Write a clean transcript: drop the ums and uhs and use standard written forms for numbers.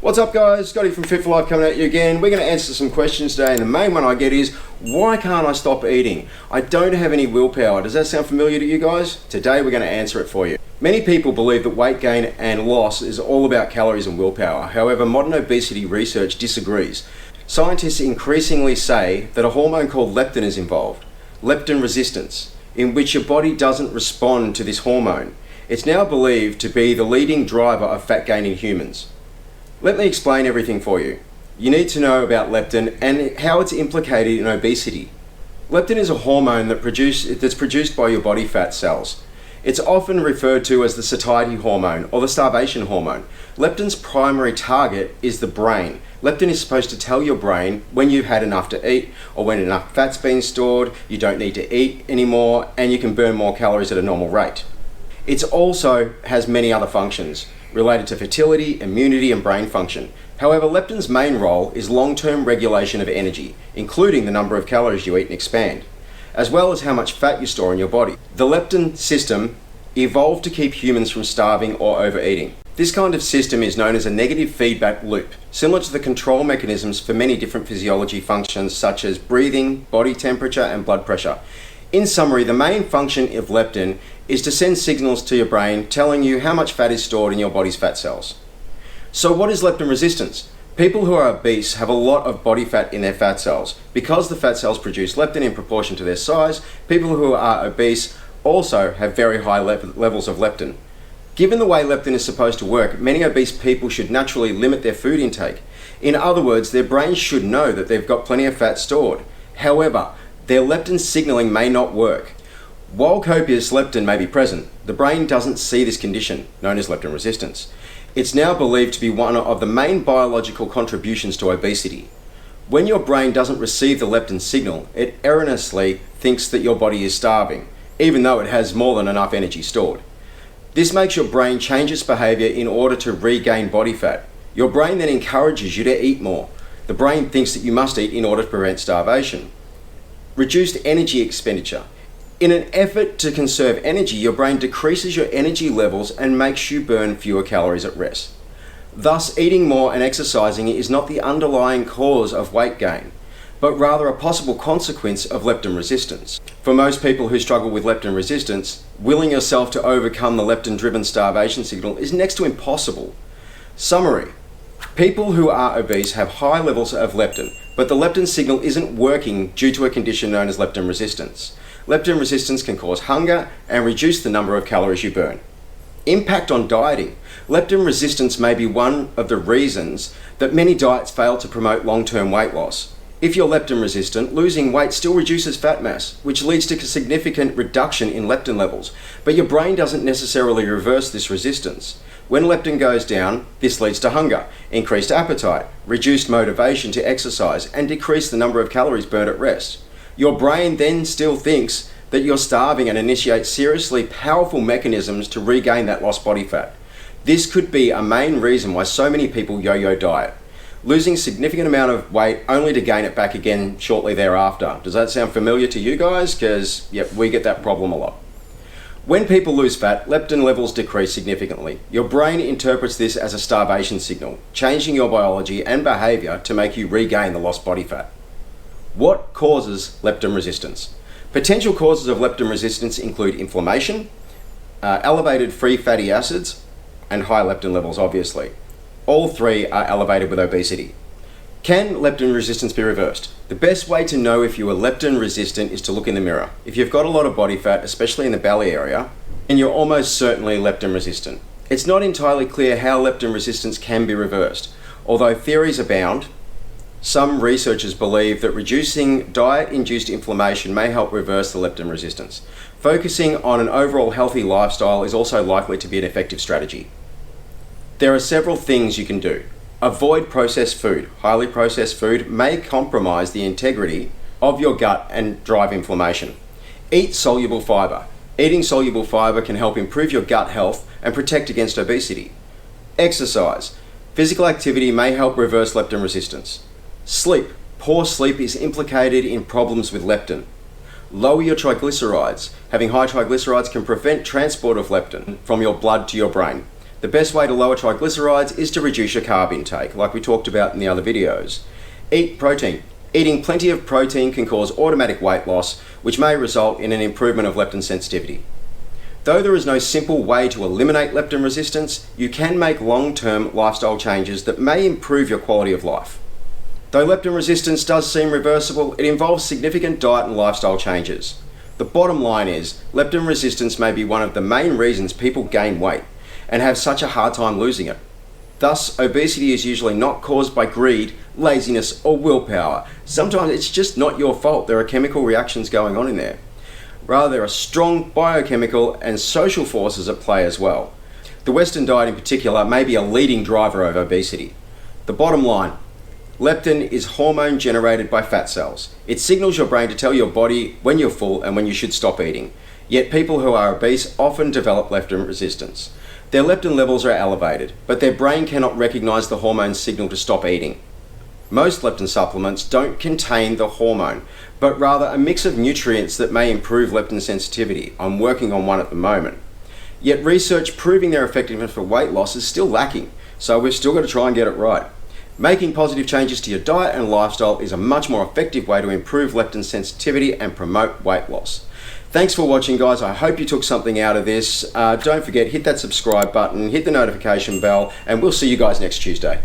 What's up guys, Scotty from Fit for Life coming at you again. We're going to answer some questions today, and the main one I get is, why can't I stop eating? I don't have any willpower. Does that sound familiar to you guys? Today we're going to answer it for you. Many people believe that weight gain and loss is all about calories and willpower. However, modern obesity research disagrees. Scientists increasingly say that a hormone called leptin is involved, leptin resistance, in which your body doesn't respond to this hormone. It's now believed to be the leading driver of fat gain in humans. Let me explain everything for you. You need to know about leptin and how it's implicated in obesity. Leptin is a hormone that's produced by your body fat cells. It's often referred to as the satiety hormone or the starvation hormone. Leptin's primary target is the brain. Leptin is supposed to tell your brain when you've had enough to eat, or when enough fat's been stored, you don't need to eat anymore, and you can burn more calories at a normal rate. It also has many other functions related to fertility, immunity, and brain function. However, leptin's main role is long-term regulation of energy, including the number of calories you eat and expand, as well as how much fat you store in your body. The leptin system evolved to keep humans from starving or overeating. This kind of system is known as a negative feedback loop, similar to the control mechanisms for many different physiology functions such as breathing, body temperature, and blood pressure. In summary, the main function of leptin is to send signals to your brain telling you how much fat is stored in your body's fat cells. So what is leptin resistance? People who are obese have a lot of body fat in their fat cells. Because the fat cells produce leptin in proportion to their size, people who are obese also have very high levels of leptin. Given the way leptin is supposed to work, many obese people should naturally limit their food intake. In other words, their brains should know that they've got plenty of fat stored. However, their leptin signaling may not work. While copious leptin may be present, the brain doesn't see this condition, known as leptin resistance. It's now believed to be one of the main biological contributions to obesity. When your brain doesn't receive the leptin signal, it erroneously thinks that your body is starving, even though it has more than enough energy stored. This makes your brain change its behavior in order to regain body fat. Your brain then encourages you to eat more. The brain thinks that you must eat in order to prevent starvation. Reduced energy expenditure. In an effort to conserve energy, your brain decreases your energy levels and makes you burn fewer calories at rest. Thus, eating more and exercising is not the underlying cause of weight gain, but rather a possible consequence of leptin resistance. For most people who struggle with leptin resistance, willing yourself to overcome the leptin-driven starvation signal is next to impossible. Summary: people who are obese have high levels of leptin, but the leptin signal isn't working due to a condition known as leptin resistance. Leptin resistance can cause hunger and reduce the number of calories you burn. Impact on dieting. Leptin resistance may be one of the reasons that many diets fail to promote long-term weight loss. If you're leptin resistant, losing weight still reduces fat mass, which leads to a significant reduction in leptin levels, but your brain doesn't necessarily reverse this resistance. When leptin goes down, this leads to hunger, increased appetite, reduced motivation to exercise, and decrease the number of calories burned at rest. Your brain then still thinks that you're starving and initiates seriously powerful mechanisms to regain that lost body fat. This could be a main reason why so many people yo-yo diet, losing a significant amount of weight only to gain it back again shortly thereafter. Does that sound familiar to you guys? Because, yep, we get that problem a lot. When people lose fat, leptin levels decrease significantly. Your brain interprets this as a starvation signal, changing your biology and behavior to make you regain the lost body fat. What causes leptin resistance? Potential causes of leptin resistance include inflammation, elevated free fatty acids, and high leptin levels, obviously. All three are elevated with obesity. Can leptin resistance be reversed? The best way to know if you are leptin resistant is to look in the mirror. If you've got a lot of body fat, especially in the belly area, then you're almost certainly leptin resistant. It's not entirely clear how leptin resistance can be reversed. Although theories abound, some researchers believe that reducing diet-induced inflammation may help reverse the leptin resistance. Focusing on an overall healthy lifestyle is also likely to be an effective strategy. There are several things you can do. Avoid processed food. Highly processed food may compromise the integrity of your gut and drive inflammation. Eat soluble fiber. Eating soluble fiber can help improve your gut health and protect against obesity. Exercise. Physical activity may help reverse leptin resistance. Sleep. Poor sleep is implicated in problems with leptin. Lower your triglycerides. Having high triglycerides can prevent transport of leptin from your blood to your brain. The best way to lower triglycerides is to reduce your carb intake, like we talked about in the other videos. Eat protein. Eating plenty of protein can cause automatic weight loss, which may result in an improvement of leptin sensitivity. Though there is no simple way to eliminate leptin resistance, you can make long-term lifestyle changes that may improve your quality of life. Though leptin resistance does seem reversible, it involves significant diet and lifestyle changes. The bottom line is, leptin resistance may be one of the main reasons people gain weight and have such a hard time losing it. Thus, obesity is usually not caused by greed, laziness, or willpower. Sometimes it's just not your fault. There are chemical reactions going on in there. Rather, there are strong biochemical and social forces at play as well. The Western diet in particular may be a leading driver of obesity. The bottom line, leptin is hormone generated by fat cells. It signals your brain to tell your body when you're full and when you should stop eating. Yet people who are obese often develop leptin resistance. Their leptin levels are elevated, but their brain cannot recognize the hormone signal to stop eating. Most leptin supplements don't contain the hormone, but rather a mix of nutrients that may improve leptin sensitivity. I'm working on one at the moment. Yet research proving their effectiveness for weight loss is still lacking, so we've still got to try and get it right. Making positive changes to your diet and lifestyle is a much more effective way to improve leptin sensitivity and promote weight loss. Thanks for watching, guys. I hope you took something out of this. Don't forget, hit that subscribe button, hit the notification bell, and we'll see you guys next Tuesday.